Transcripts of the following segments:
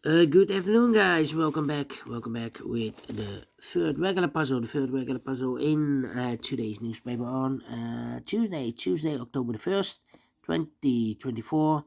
Good afternoon, guys. Welcome back. Welcome back with the third regular puzzle. The third regular puzzle in today's newspaper on Tuesday, October the 1st, 2024.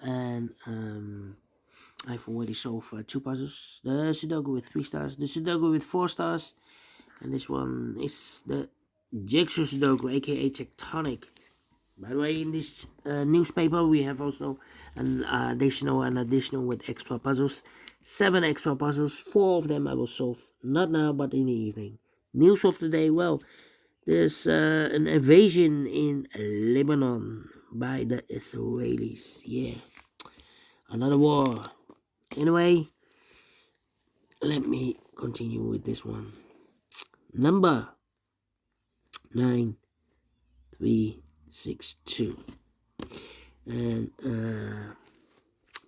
And I've already solved two puzzles. The Sudoku with 3 stars, the Sudoku with 4 stars, and this one is the JigSaw Sudoku, aka Tectonic. By the way, in this newspaper, we have also an additional with extra puzzles. 7 extra puzzles. 4 of them I will solve not now, but in the evening. News of the day. Well, there's an invasion in Lebanon by the Israelis. Yeah, another war. Anyway, let me continue with this one. Number 9362. And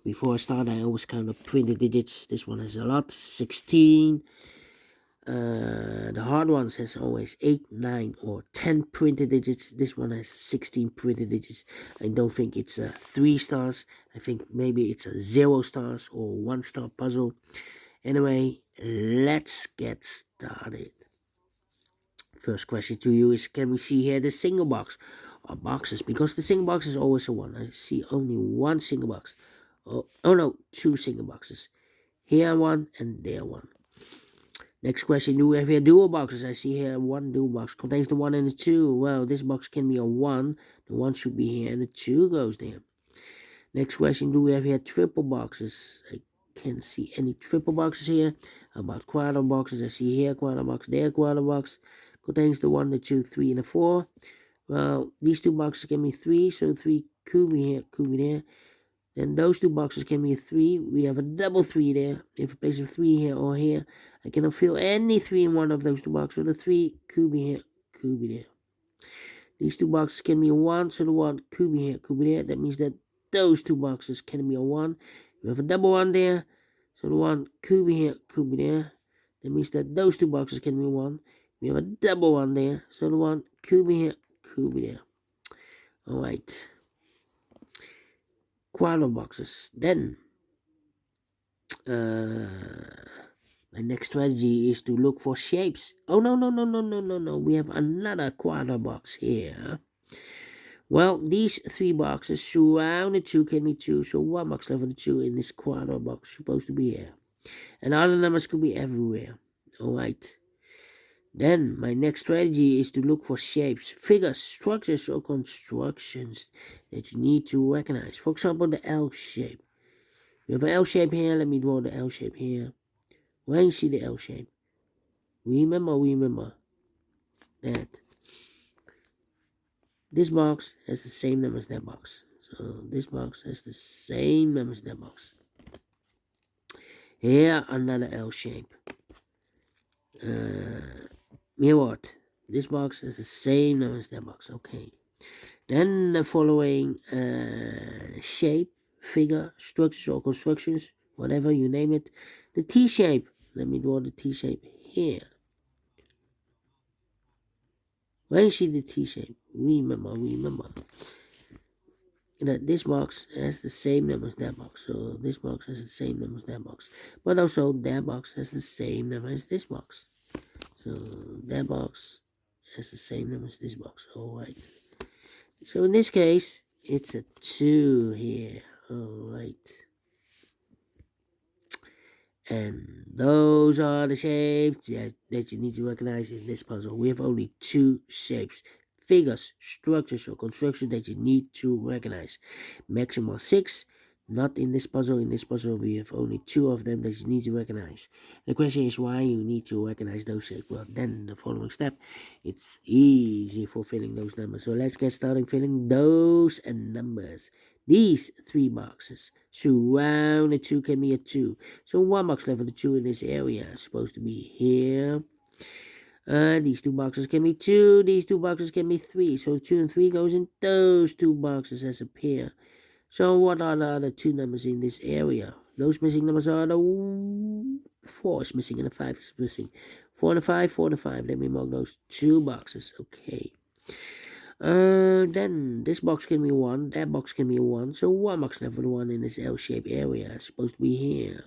before I start, I always count up 20 digits. This one has a lot, 16. The hard ones has always 8, 9, or 10 printed digits. This one has 16 printed digits. I don't think it's 3 stars. I think maybe it's a 0 stars or 1 star puzzle. Anyway, let's get started. First question to you is, can we see here the single box or boxes? Because the single box is always a 1. I see only 1 single box. Oh no, 2 single boxes. Here 1 and there 1. Next question, do we have here dual boxes? I see here 1 dual box. Contains the 1 and the 2. Well, this box can be a 1. The 1 should be here and the 2 goes there. Next question, do we have here triple boxes? I can't see any triple boxes here. How about quarter boxes? I see here quarter box, there quarter box. Contains the 1, the 2, 3, and the 4. Well, these 2 boxes can be 3, so 3 could be here, could be there. Then those 2 boxes can be a 3. We have a double 3 there. If I place a 3 here or here, I cannot fill any 3 in one of those 2 boxes. So the 3 could be here, could be there. These 2 boxes can be a 1, so the 1 could be here, could be there. That means that those 2 boxes can be a 1. We have a double 1 there, so the 1 could be here, could be there. That means that those 2 boxes can be a 1. We have a double 1 there, so the 1 could be here, could be there. Alright. Quarter boxes. Then my next strategy is to look for shapes. Oh no. We have another quarter box here. Well, these 3 boxes surrounded 2 can be 2, so 1 box left of the 2 in this quarter box supposed to be here. And other numbers could be everywhere. Alright. Then my next strategy is to look for shapes, figures, structures, or constructions that you need to recognize. For example, the L shape. We have an L shape here. Let me draw the L shape here. When you see the L shape, remember that this box has the same number as that box. So this box has the same number as that box. Here, another L shape. Mirrored. This box has the same number as that box. Okay. Then the following shape, figure, structures or constructions, whatever you name it. The T shape. Let me draw the T shape here. When you see the T shape, remember that this box has the same number as that box. So this box has the same number as that box. But also that box has the same number as this box. So that box has the same number as this box. Alright. So in this case, it's a 2 here. Alright. And those are the shapes that you need to recognize in this puzzle. We have only 2 shapes, figures, structures, or constructions that you need to recognize. Maximum 6, not in this puzzle. In this puzzle, we have only 2 of them that you need to recognize. The question is why you need to recognize those shapes. Well, then the following step, it's easy for filling those numbers. So let's get started filling those numbers. These 3 boxes surround the 2 can be a 2. So 1 box left of the 2 in this area is supposed to be here. These 2 boxes can be 2. These 2 boxes can be 3. So 2 and 3 goes in those 2 boxes as a pair. So what are the other 2 numbers in this area? Those missing numbers are the 4 is missing and the 5 is missing. 4 and 5, 4 and 5. Let me mark those 2 boxes. Okay. Then this box can be 1, that box can be 1, so 1 box left for the 1 in this L-shaped area. It's supposed to be here.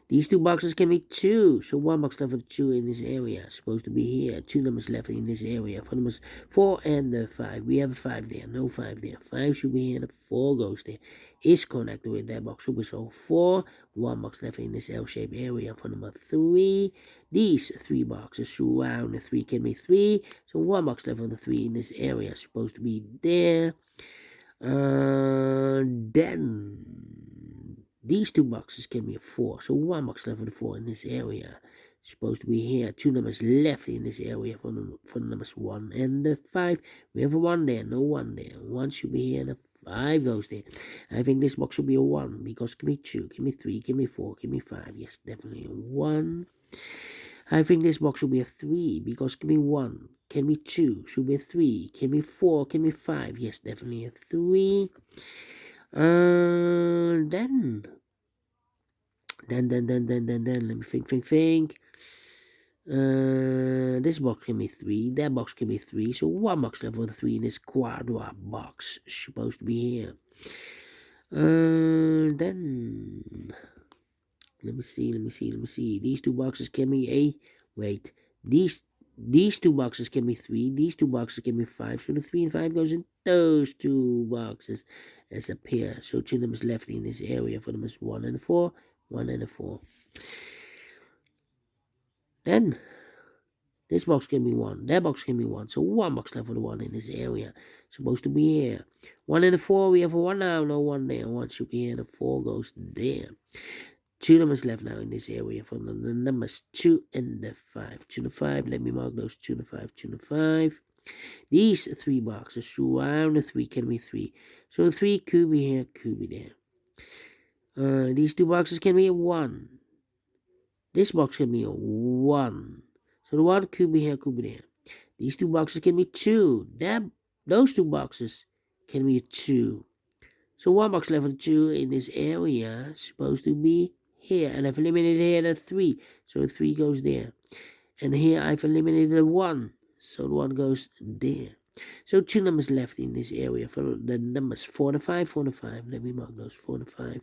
These two boxes can be 2, so 1 box left for the 2 in this area. It's supposed to be here. 2 numbers left in this area. For numbers 4 and 5. We have a 5 there, no 5 there. 5 should be here, the 4 goes there. Is connected with that box. So 4, 1 box left in this L-shaped area. For number 3, these 3 boxes surround the 3 can be 3, so 1 box left on the 3 in this area. It's supposed to be there. Then these 2 boxes can be a 4, so 1 box left for the 4 in this area. It's supposed to be here. 2 numbers left in this area for the numbers 1 and 5. We have a 1 there, no 1 there. 1 should be here and a 5 goes there. I think this box should be a 1 because give me 2, give me 3, give me 4, give me 5. Yes, definitely a 1. I think this box should be a 3 because give me 1, can be 2, should be a 3, can be 4, can be 5. Yes, definitely a 3. Then, let me think. This box can be 3, that box can be 3, so 1 box left for the 3 in this quadra box. Supposed to be here. Then, let me see. These 2 boxes can be a, wait, these 2 boxes can be 3, these 2 boxes can be 5, so the 3 and 5 goes in those 2 boxes as a pair. So 2 numbers left in this area for numbers 1 and 4, 1 and 4. Then this box can be 1, that box can be 1, so 1 box left for the 1 in this area. Supposed to be here. 1 and 4, we have a 1 now, no 1 there. 1 should be here, the 4 goes there. 2 numbers left now in this area for the numbers 2 and 5. 2 and 5, let me mark those 2 and 5, 2 and 5. These 3 boxes surround the 3 can be 3. So 3 could be here, could be there. These 2 boxes can be a 1. This box can be a 1. So the 1 could be here, could be there. These 2 boxes can be 2. Those 2 boxes can be a 2. So 1 box left for the 2 in this area is supposed to be here. And I've eliminated here the 3. So the 3 goes there. And here I've eliminated the 1. So the 1 goes there. So 2 numbers left in this area for the numbers 4 and 5, 4 and 5. Let me mark those 4 and 5.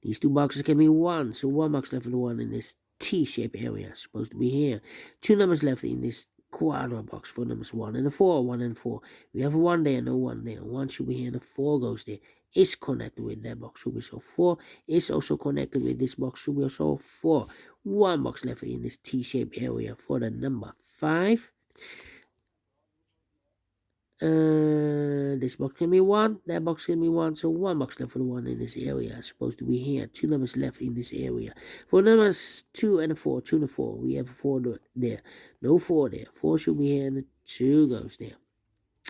These 2 boxes can be 1. So 1 box left for the 1 in this T-shaped area. It's supposed to be here. 2 numbers left in this quadra box for numbers 1 and 4, 1 and 4. We have a 1 there, no 1 there. 1 should be here and the 4 goes there. Is connected with that box, should be so 4. Is also connected with this box, should be also 4. 1 box left in this T-shaped area for the number 5. This box can be 1, that box can be 1, so 1 box left for the 1 in this area. It's supposed to be here. 2 numbers left in this area. For numbers 2 and 4, 2 and 4, we have a 4 there. No 4 there. 4 should be here and the 2 goes there.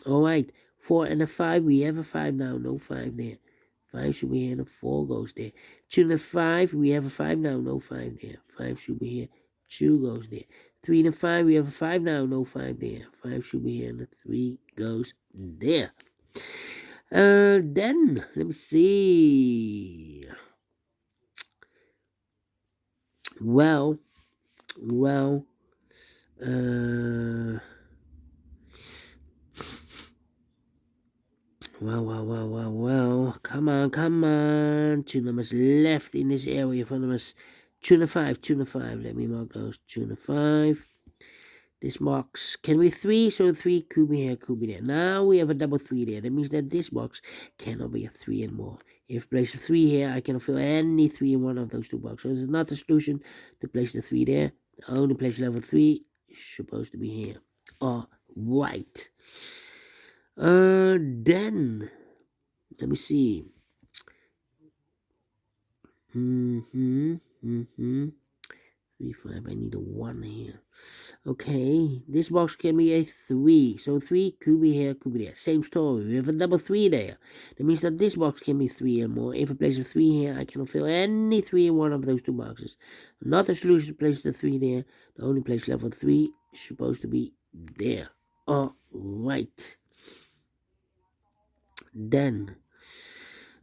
Alright, 4 and a 5, we have a 5 now, no 5 there. 5 should be here and the 4 goes there. 2 and a 5, we have a 5 now, no 5 there. 5 should be here, 2 goes there. 3 and a 5, we have a 5 now, no 5 there. 5 should be here and the 3 goes there. Then, let me see. Well, come on. 2 numbers left in this area for numbers 2 and 5, 2 and 5. Let me mark those 2 and 5. This box can be 3, so 3 could be here, could be there. Now we have a double 3 there. That means that this box cannot be a 3 anymore. If I place a 3 here, I cannot fill any 3 in one of those 2 boxes. So it's not the solution to place the 3 there. The only place level 3 is supposed to be here. Alright. Then, let me see. 3, 5, I need a 1 here. Okay, this box can be a 3. So 3 could be here, could be there. Same story. We have a double 3 there. That means that this box can be 3 or more. If I place a 3 here, I cannot fill any 3 in one of those 2 boxes. Not a solution to place the 3 there. The only place level 3 is supposed to be there. Alright. Then,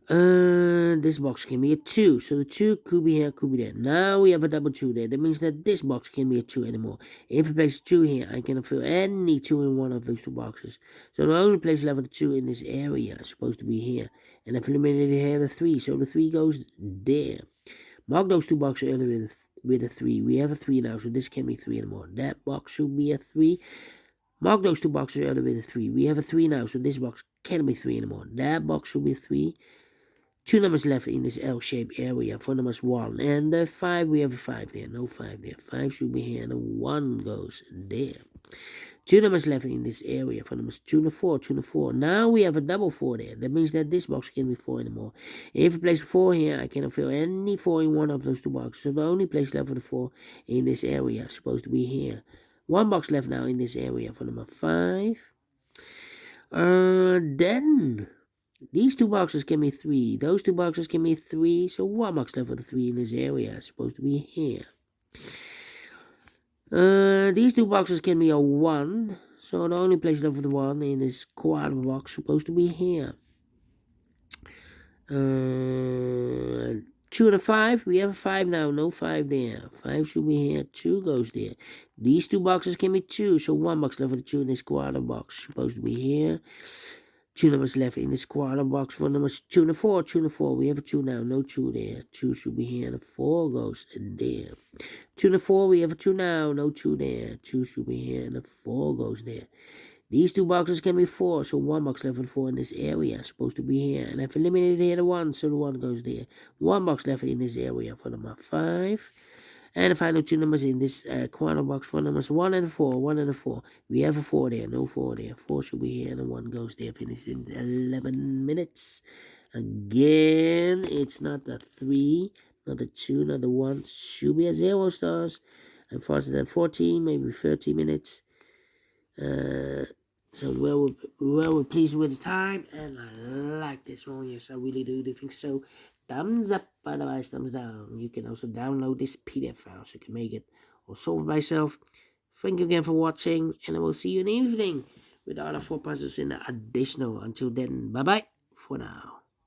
This box can be a 2, so the 2 could be here, could be there. Now we have a double 2 there. That means that this box can't be a 2 anymore. If I place 2 here, I cannot fill any 2 in one of those 2 boxes. So the only place left with the 2 in this area is supposed to be here. And I've eliminated here the 3, so the 3 goes there. Mark those 2 boxes earlier with a 3. We have a 3 now, so this can't be 3 anymore. That box should be a 3. Mark those 2 boxes earlier with a 3. We have a 3 now, so this box can't be 3 anymore. That box should be a 3. 2 numbers left in this L-shaped area for numbers 1. And the 5, we have a 5 there. No 5 there. 5 should be here, and the 1 goes there. 2 numbers left in this area for numbers 2 and 4, 2 and 4. Now we have a double 4 there. That means that this box can't be 4 anymore. If I place 4 here, I cannot fill any 4 in one of those 2 boxes. So the only place left for the 4 in this area is supposed to be here. 1 box left now in this area for number 5. Then these 2 boxes can be 3. Those 2 boxes can be 3. So 1 box left for the 3 in this area is supposed to be here. These 2 boxes can be a 1. So the only place left for the 1 in this quarter box is supposed to be here. 2 and a 5. We have a 5 now. No 5 there. 5 should be here. 2 goes there. These 2 boxes can be 2. So 1 box left for the 2 in this quarter box. Supposed to be here. 2 numbers left in this quarter box for numbers 2 and 4. 2 and 4. We have a 2 now. No 2 there. 2 should be here. And a 4 goes there. 2 and 4. We have a 2 now. No 2 there. 2 should be here. And a 4 goes there. These 2 boxes can be 4, so 1 box left for the 4 in this area is supposed to be here. And I've eliminated here the 1, so the 1 goes there. 1 box left in this area for number 5. And the final 2 numbers in this corner box for numbers 1 and 4. 1 and 4. We have a 4 there, no 4 there. 4 should be here, and the 1 goes there. Finished in 11 minutes. Again, it's not the 3, not the 2, not the 1. Should be a 0 stars. And faster than 14, maybe 30 minutes. So we're pleased with the time, and I like this one. Yes, I really do think so. Thumbs up, otherwise thumbs down. You can also download this PDF file so you can make it or solve it by yourself. Thank you again for watching, and I will see you in the evening with the other 4 puzzles in the additional. Until then, bye bye for now.